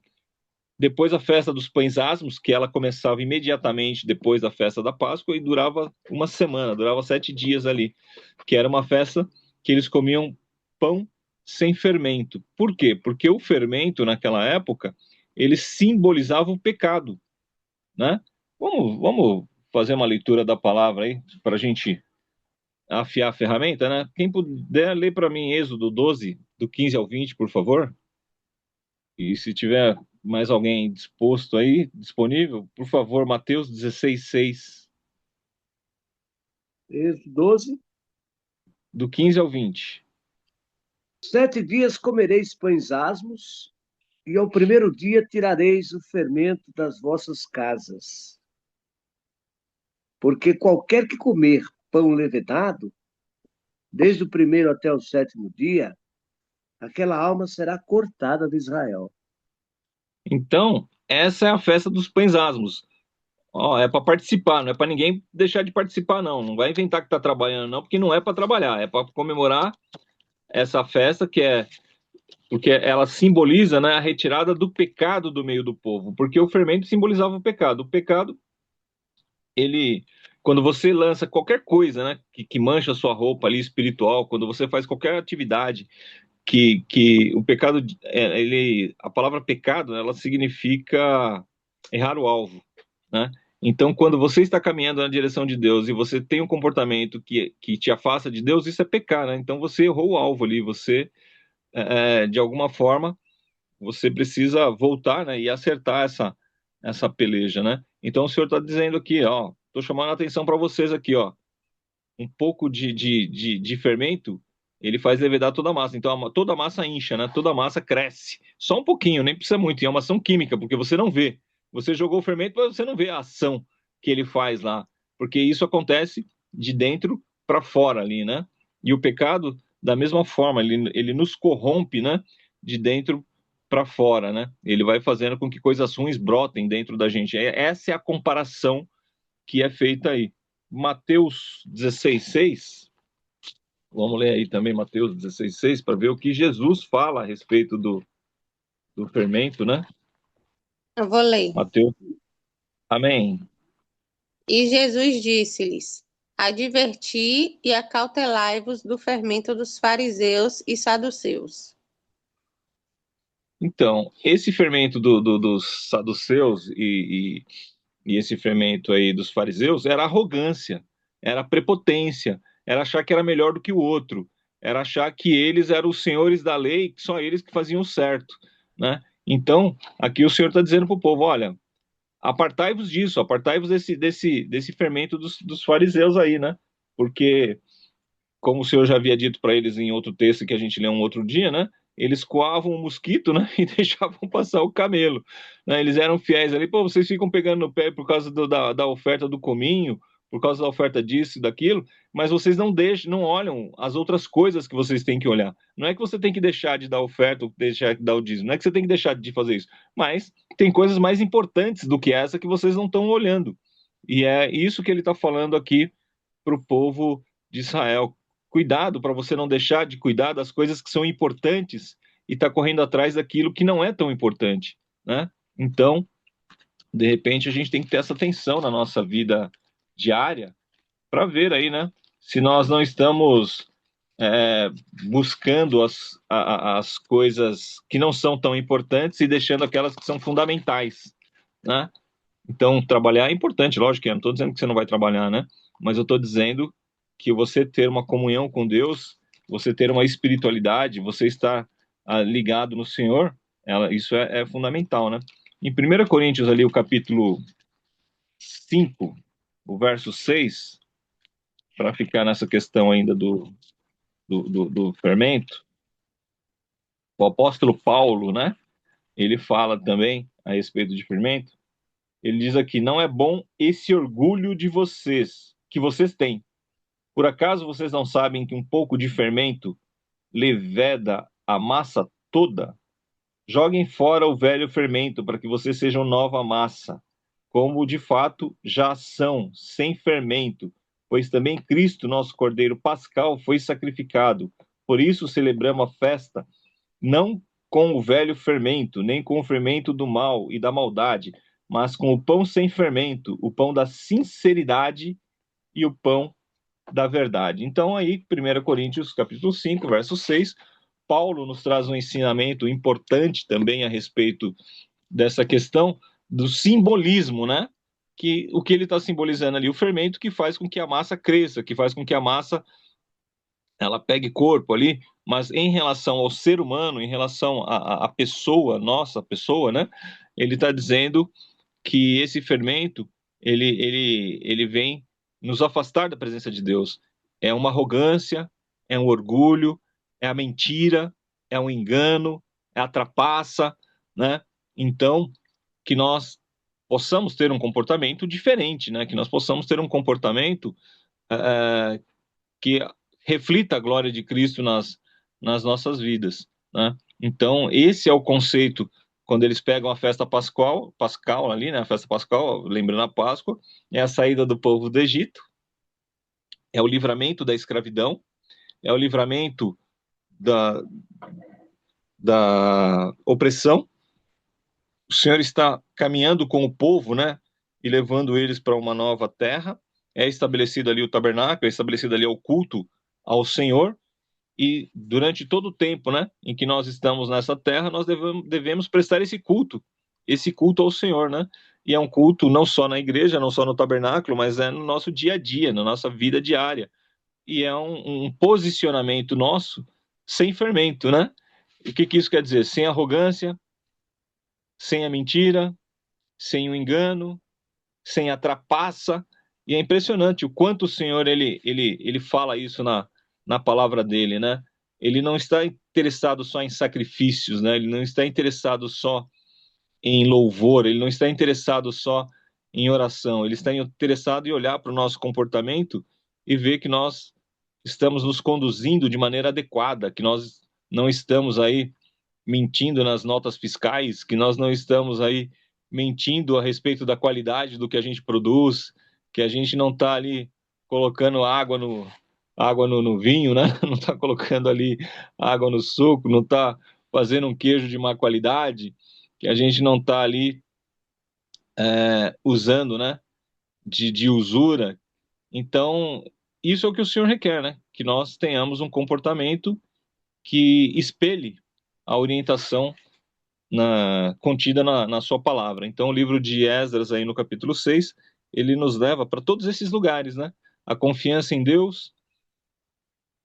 Depois a festa dos pães asmos, que ela começava imediatamente depois da festa da Páscoa e durava uma semana, durava 7 dias ali, que era uma festa que eles comiam pão sem fermento. Por quê? Porque o fermento naquela época ele simbolizava o pecado, né? Vamos fazer uma leitura da palavra aí para a gente afiar a ferramenta, né? Quem puder ler para mim Êxodo 12, do 15 ao 20, por favor. E se tiver mais alguém disposto aí, disponível, por favor, Mateus 16:6, Êxodo 12. do 15 ao 20. 7 dias comereis pães asmos, e ao primeiro dia tirareis o fermento das vossas casas. Porque qualquer que comer pão levedado desde o primeiro até o sétimo dia, aquela alma será cortada de Israel. Então, essa é a festa dos pães asmos. Ó, é para participar, não é para ninguém deixar de participar, não. Não vai inventar que está trabalhando, não, porque não é para trabalhar, é para comemorar essa festa que é porque ela simboliza, né, a retirada do pecado do meio do povo, porque o fermento simbolizava o pecado. O pecado, ele, quando você lança qualquer coisa, né, que mancha a sua roupa ali espiritual, quando você faz qualquer atividade que o pecado, a palavra pecado, ela significa errar o alvo, né? Então, quando você está caminhando na direção de Deus e você tem um comportamento que te afasta de Deus, isso é pecar, né? Então, você errou o alvo ali, você, de alguma forma, você precisa voltar, né, e acertar essa peleja, né? Então, o Senhor está dizendo aqui, ó, estou chamando a atenção para vocês aqui, ó, um pouco de fermento, ele faz levedar toda a massa. Então, toda a massa incha, né? Toda a massa cresce. Só um pouquinho, nem precisa muito. E é uma ação química, porque você não vê. Você jogou o fermento, mas você não vê a ação que ele faz lá. Porque isso acontece de dentro para fora ali, né? E o pecado, da mesma forma, ele nos corrompe, né? De dentro para fora, né? Ele vai fazendo com que coisas ruins brotem dentro da gente. Essa é a comparação que é feita aí. Mateus 16:6. Vamos ler aí também Mateus 16:6 para ver o que Jesus fala a respeito do fermento, né? Eu vou ler. Mateus. Amém. E Jesus disse-lhes: Adverti e acautelai-vos do fermento dos fariseus e saduceus. Então, esse fermento dos saduceus e esse fermento aí dos fariseus era arrogância, era prepotência, era achar que era melhor do que o outro, era achar que eles eram os senhores da lei, que só eles que faziam certo, né? Então, aqui o Senhor está dizendo para o povo, olha, apartai-vos disso, apartai-vos desse fermento dos fariseus aí, né? Porque, como o Senhor já havia dito para eles em outro texto que a gente leu um outro dia, né? Eles coavam o mosquito, né? E deixavam passar o camelo, né? Eles eram fiéis ali, pô, vocês ficam pegando no pé por causa da oferta do cominho, por causa da oferta disso e daquilo, mas vocês não deixam, não olham as outras coisas que vocês têm que olhar. Não é que você tem que deixar de dar oferta ou deixar de dar o dízimo, não é que você tem que deixar de fazer isso, mas tem coisas mais importantes do que essa que vocês não estão olhando. E é isso que ele está falando aqui para o povo de Israel. Cuidado para você não deixar de cuidar das coisas que são importantes e estar correndo atrás daquilo que não é tão importante, né? Então, de repente, a gente tem que ter essa atenção na nossa vida diária para ver aí, né? Se nós não estamos buscando as coisas que não são tão importantes e deixando aquelas que são fundamentais, né? Então, trabalhar é importante, lógico que eu não estou dizendo que você não vai trabalhar, né? Mas eu estou dizendo que você ter uma comunhão com Deus, você ter uma espiritualidade, você estar ligado no Senhor, isso é fundamental, né? Em 1 Coríntios, ali, o capítulo 5, o verso 6, para ficar nessa questão ainda do fermento, o apóstolo Paulo, né? Ele fala também a respeito de fermento. Ele diz aqui: não é bom esse orgulho de vocês, que vocês têm. Por acaso vocês não sabem que um pouco de fermento leveda a massa toda? Joguem fora o velho fermento para que vocês sejam nova massa, como de fato já são, sem fermento, pois também Cristo, nosso Cordeiro Pascal, foi sacrificado. Por isso celebramos a festa, não com o velho fermento, nem com o fermento do mal e da maldade, mas com o pão sem fermento, o pão da sinceridade e o pão da verdade. Então aí, 1 Coríntios capítulo 5, verso 6, Paulo nos traz um ensinamento importante também a respeito dessa questão do simbolismo, né? Que o que ele está simbolizando ali, o fermento que faz com que a massa cresça, que faz com que a massa ela pegue corpo ali, mas em relação ao ser humano, em relação à pessoa, nossa pessoa, né? Ele está dizendo que esse fermento ele vem nos afastar da presença de Deus. É uma arrogância, é um orgulho, é a mentira, é um engano, é a trapaça, né? Então, que nós possamos ter um comportamento diferente, né? Que nós possamos ter um comportamento que reflita a glória de Cristo nas nossas vidas, né? Então, esse é o conceito, quando eles pegam a festa pascal ali, né? A festa pascal, lembrando a Páscoa, é a saída do povo do Egito, é o livramento da escravidão, é o livramento da opressão. O Senhor está caminhando com o povo, né? E levando eles para uma nova terra. É estabelecido ali o tabernáculo, é estabelecido ali o culto ao Senhor. E durante todo o tempo, né, em que nós estamos nessa terra, nós devemos prestar esse culto ao Senhor, né? E é um culto não só na igreja, não só no tabernáculo, mas é no nosso dia a dia, na nossa vida diária. E é um posicionamento nosso sem fermento, né? E o que isso quer dizer? Sem arrogância, sem a mentira, sem o engano, sem a trapaça. E é impressionante o quanto o Senhor ele fala isso na palavra dele, né? Ele não está interessado só em sacrifícios, né? Ele não está interessado só em louvor, ele não está interessado só em oração, ele está interessado em olhar para o nosso comportamento e ver que nós estamos nos conduzindo de maneira adequada, que nós não estamos aí mentindo nas notas fiscais, que nós não estamos aí mentindo a respeito da qualidade do que a gente produz, que a gente não está ali colocando água no vinho, né? Não está colocando ali água no suco, não está fazendo um queijo de má qualidade, que a gente não está ali usando, né? De usura. Então, isso é o que o Senhor requer, né? Que nós tenhamos um comportamento que espelhe a orientação contida na sua palavra. Então, o livro de Esdras, aí no capítulo 6, ele nos leva para todos esses lugares, né? A confiança em Deus,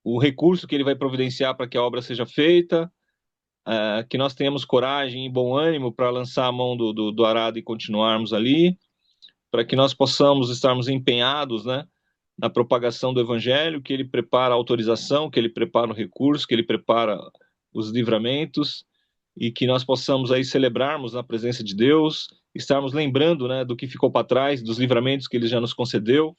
o recurso que ele vai providenciar para que a obra seja feita, que nós tenhamos coragem e bom ânimo para lançar a mão do arado e continuarmos ali, para que nós possamos estarmos empenhados, né, na propagação do evangelho, que ele prepara a autorização, que ele prepara o recurso, que ele prepara os livramentos, e que nós possamos aí celebrarmos na presença de Deus, estarmos lembrando, né, do que ficou para trás, dos livramentos que ele já nos concedeu,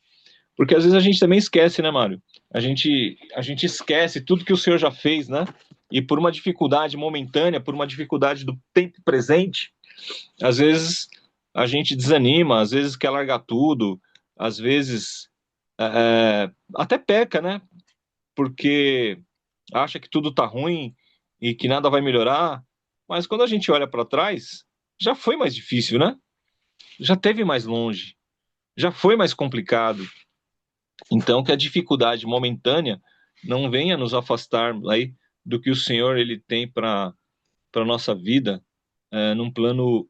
porque às vezes a gente também esquece, né, Mário? A gente esquece tudo que o Senhor já fez, né? E por uma dificuldade momentânea, por uma dificuldade do tempo presente, às vezes a gente desanima, às vezes quer largar tudo, às vezes até peca, né? Porque acha que tudo tá ruim e que nada vai melhorar. Mas quando a gente olha para trás, já foi mais difícil, né? Já teve mais longe, já foi mais complicado. Então, que a dificuldade momentânea não venha nos afastar aí do que o Senhor ele tem para a nossa vida num plano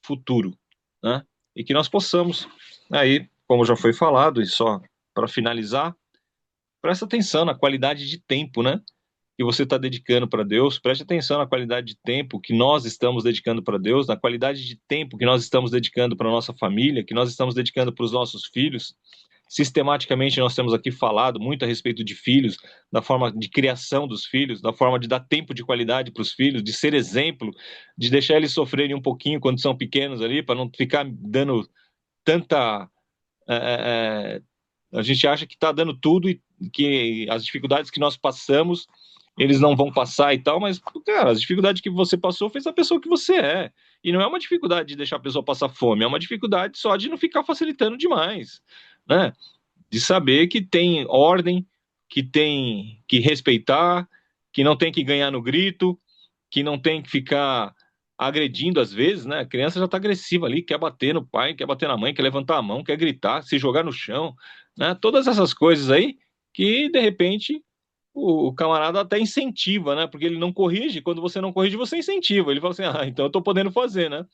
futuro, né? E que nós possamos, aí, como já foi falado, e só para finalizar, presta atenção na qualidade de tempo, né? Que você está dedicando para Deus, preste atenção na qualidade de tempo que nós estamos dedicando para Deus, na qualidade de tempo que nós estamos dedicando para a nossa família, que nós estamos dedicando para os nossos filhos. Sistematicamente nós temos aqui falado muito a respeito de filhos, da forma de criação dos filhos, da forma de dar tempo de qualidade para os filhos, de ser exemplo, de deixar eles sofrerem um pouquinho quando são pequenos ali, para não ficar dando tanta... a gente acha que está dando tudo e que as dificuldades que nós passamos, eles não vão passar e tal, mas, cara, as dificuldades que você passou fez a pessoa que você é. E não é uma dificuldade de deixar a pessoa passar fome, é uma dificuldade só de não ficar facilitando demais, né? De saber que tem ordem, que tem que respeitar, que não tem que ganhar no grito, que não tem que ficar agredindo às vezes, né? A criança já está agressiva ali, quer bater no pai, quer bater na mãe, quer levantar a mão, quer gritar, se jogar no chão, né? Todas essas coisas aí que, de repente, o camarada até incentiva, né? Porque ele não corrige, quando você não corrige, você incentiva. Ele fala assim, então eu tô podendo fazer, né?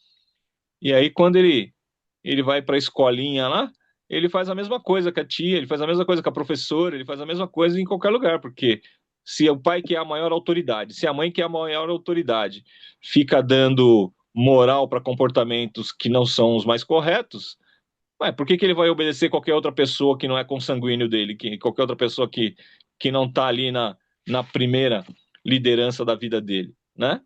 E aí, quando ele vai para a escolinha lá, ele faz a mesma coisa com a tia, ele faz a mesma coisa com a professora, ele faz a mesma coisa em qualquer lugar, porque se é o pai que é a maior autoridade, se a mãe que é a maior autoridade fica dando moral para comportamentos que não são os mais corretos, por que ele vai obedecer qualquer outra pessoa que não é consanguíneo dele, qualquer outra pessoa que não está ali na primeira liderança da vida dele, né?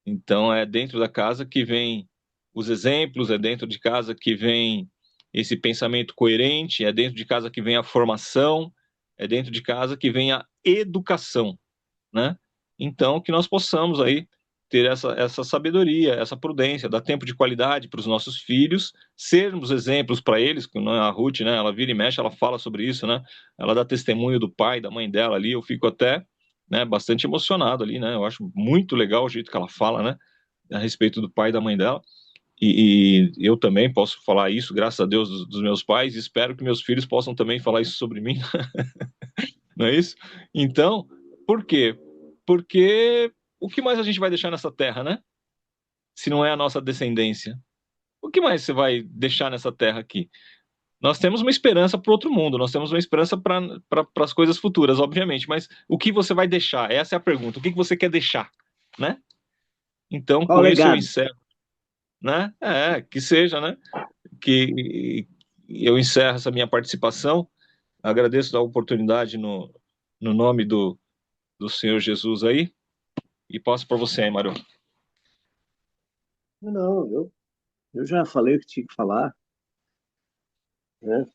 Então é dentro da casa que vem os exemplos, é dentro de casa que vem esse pensamento coerente, é dentro de casa que vem a formação, é dentro de casa que vem a educação, né? Então, que nós possamos aí ter essa sabedoria, essa prudência, dar tempo de qualidade para os nossos filhos, sermos exemplos para eles, que não é a Ruth, né? Ela vira e mexe, ela fala sobre isso, né? Ela dá testemunho do pai, da mãe dela ali, eu fico até, né, bastante emocionado ali, né? Eu acho muito legal o jeito que ela fala, né? A respeito do pai e da mãe dela. E eu também posso falar isso, graças a Deus, dos meus pais, e espero que meus filhos possam também falar isso sobre mim, não é isso? Então, por quê? Porque o que mais a gente vai deixar nessa terra, né? Se não é a nossa descendência. O que mais você vai deixar nessa terra aqui? Nós temos uma esperança para o outro mundo, nós temos uma esperança para as coisas futuras, obviamente, mas o que você vai deixar? Essa é a pergunta. O que você quer deixar, né? Então, Qual o com isso eu legado? encerro, né? Que seja, né? Que eu encerro essa minha participação. Agradeço a oportunidade no nome do Senhor Jesus aí e passo para você aí, Mário. Não, eu já falei o que tinha que falar, né?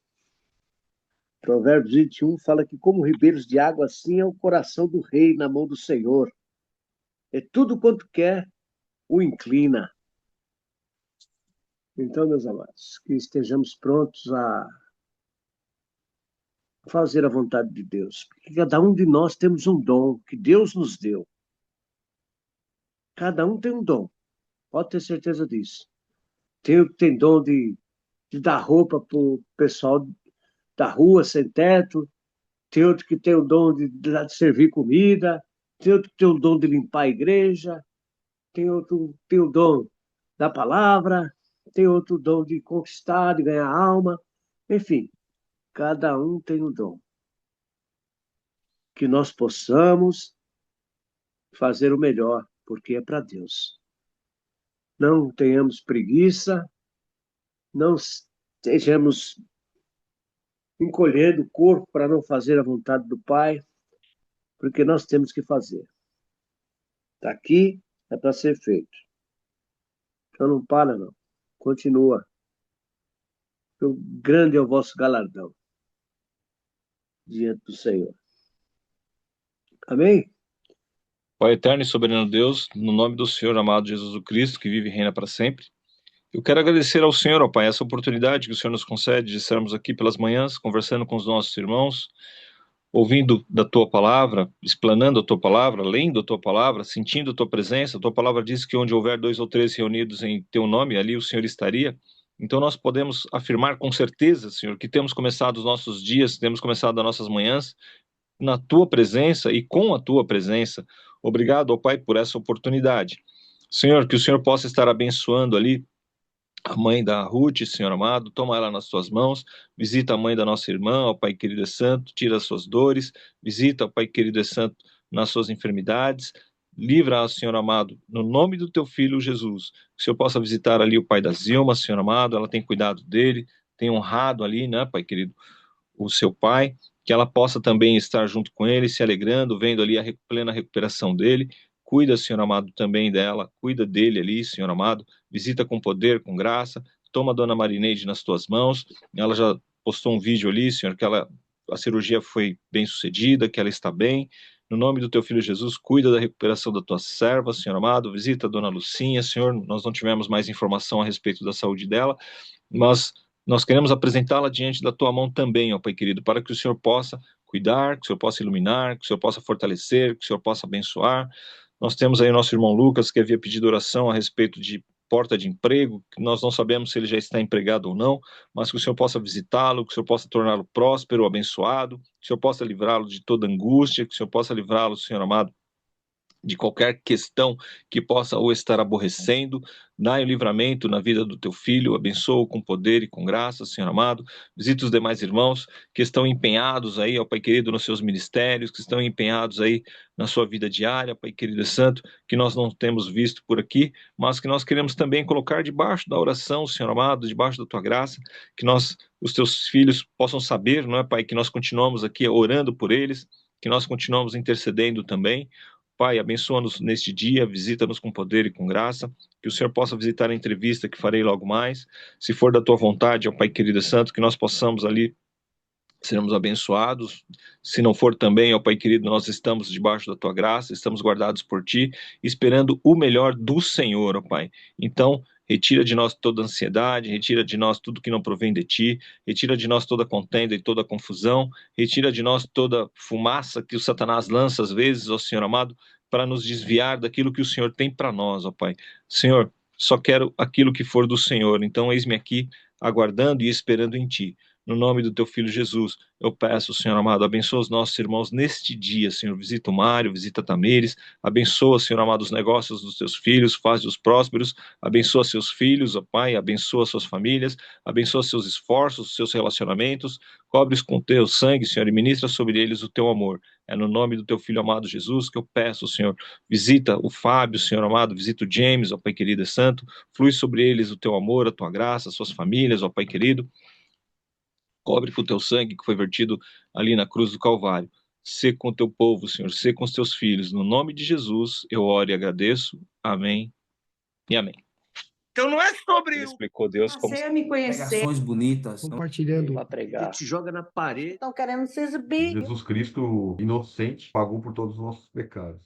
Provérbios 21 fala que como ribeiros de água, assim é o coração do rei na mão do Senhor. É tudo quanto quer, o inclina. Então, meus amados, que estejamos prontos a fazer a vontade de Deus. Porque cada um de nós temos um dom que Deus nos deu. Cada um tem um dom. Pode ter certeza disso. Tem o que tem dom de dar roupa para o pessoal da rua sem teto. Tem outro que tem o dom de servir comida. Tem outro que tem o dom de limpar a igreja. Tem outro que tem o dom da palavra. Tem outro dom de conquistar, de ganhar alma. Enfim, cada um tem um dom. Que nós possamos fazer o melhor, porque é para Deus. Não tenhamos preguiça, não estejamos encolhendo o corpo para não fazer a vontade do Pai, porque nós temos que fazer. Está aqui, é para ser feito. Então não para, não. Continua. O grande é o vosso galardão diante do Senhor. Amém? Pai eterno e soberano Deus, no nome do Senhor amado Jesus Cristo, que vive e reina para sempre, eu quero agradecer ao Senhor, ó Pai, essa oportunidade que o Senhor nos concede de estarmos aqui pelas manhãs, conversando com os nossos irmãos, ouvindo da Tua palavra, explanando a Tua palavra, lendo a Tua palavra, sentindo a Tua presença. A Tua palavra diz que onde houver 2 ou 3 reunidos em Teu nome, ali o Senhor estaria. Então nós podemos afirmar com certeza, Senhor, que temos começado os nossos dias, temos começado as nossas manhãs na Tua presença e com a Tua presença. Obrigado, ó Pai, por essa oportunidade. Senhor, que o Senhor possa estar abençoando ali a mãe da Ruth, Senhor amado, toma ela nas tuas mãos, visita a mãe da nossa irmã, ó Pai querido e santo, tira as suas dores, visita, ó Pai querido e santo, nas suas enfermidades, livra, Senhor amado, no nome do teu filho Jesus, que o Senhor possa visitar ali o pai da Zilma, Senhor amado, ela tem cuidado dele, tem honrado ali, né, Pai querido, o seu pai, que ela possa também estar junto com ele, se alegrando, vendo ali a plena recuperação dele. Cuida, Senhor amado, também dela, cuida dele ali, Senhor amado, visita com poder, com graça, toma a dona Marineide nas tuas mãos, ela já postou um vídeo ali, Senhor, que a cirurgia foi bem sucedida, que ela está bem, no nome do teu filho Jesus, cuida da recuperação da tua serva, Senhor amado, visita a dona Lucinha, Senhor, nós não tivemos mais informação a respeito da saúde dela, mas nós queremos apresentá-la diante da tua mão também, ó Pai querido, para que o Senhor possa cuidar, que o Senhor possa iluminar, que o Senhor possa fortalecer, que o Senhor possa abençoar. Nós temos aí o nosso irmão Lucas, que havia pedido oração a respeito de porta de emprego, que nós não sabemos se ele já está empregado ou não, mas que o Senhor possa visitá-lo, que o Senhor possa torná-lo próspero, abençoado, que o Senhor possa livrá-lo de toda angústia, que o Senhor possa livrá-lo, Senhor amado, de qualquer questão que possa o estar aborrecendo, dai o livramento na vida do teu filho, abençoa com poder e com graça, Senhor amado, visita os demais irmãos que estão empenhados aí, ó Pai querido, nos seus ministérios, que estão empenhados aí na sua vida diária, Pai querido e santo, que nós não temos visto por aqui, mas que nós queremos também colocar debaixo da oração, Senhor amado, debaixo da tua graça, que nós, os teus filhos, possam saber, não é, Pai, que nós continuamos aqui orando por eles, que nós continuamos intercedendo também. Pai, abençoa-nos neste dia, visita-nos com poder e com graça, que o Senhor possa visitar a entrevista que farei logo mais, se for da tua vontade, ó Pai querido e santo, que nós possamos ali seremos abençoados. Se não for também, ó Pai querido, nós estamos debaixo da tua graça, estamos guardados por ti, esperando o melhor do Senhor, ó Pai. Então, retira de nós toda ansiedade, retira de nós tudo que não provém de ti, retira de nós toda contenda e toda confusão, retira de nós toda fumaça que o Satanás lança às vezes, ó Senhor amado, para nos desviar daquilo que o Senhor tem para nós, ó Pai. Senhor, só quero aquilo que for do Senhor, então eis-me aqui aguardando e esperando em ti. No nome do teu filho Jesus, eu peço, Senhor amado, abençoa os nossos irmãos neste dia, Senhor. Visita o Mário, visita a Tamires, abençoa, Senhor amado, os negócios dos teus filhos, faz-os prósperos, abençoa seus filhos, ó Pai, abençoa suas famílias, abençoa seus esforços, seus relacionamentos, cobre-os com teu sangue, Senhor, e ministra sobre eles o teu amor. É no nome do teu filho amado Jesus que eu peço, Senhor. Visita o Fábio, Senhor amado, visita o James, ó Pai querido e santo, flui sobre eles o teu amor, a tua graça, as suas famílias, ó Pai querido. Cobre com o teu sangue que foi vertido ali na cruz do Calvário. Sê com o teu povo, Senhor, sê com os teus filhos. No nome de Jesus, eu oro e agradeço. Amém e amém. Então não é sobre Ele explicou Deus como... Passei a me conhecer. Pregações bonitas. compartilhando. Vai pregar. Te joga na parede. Estão querendo se exibir. Jesus Cristo, inocente, pagou por todos os nossos pecados.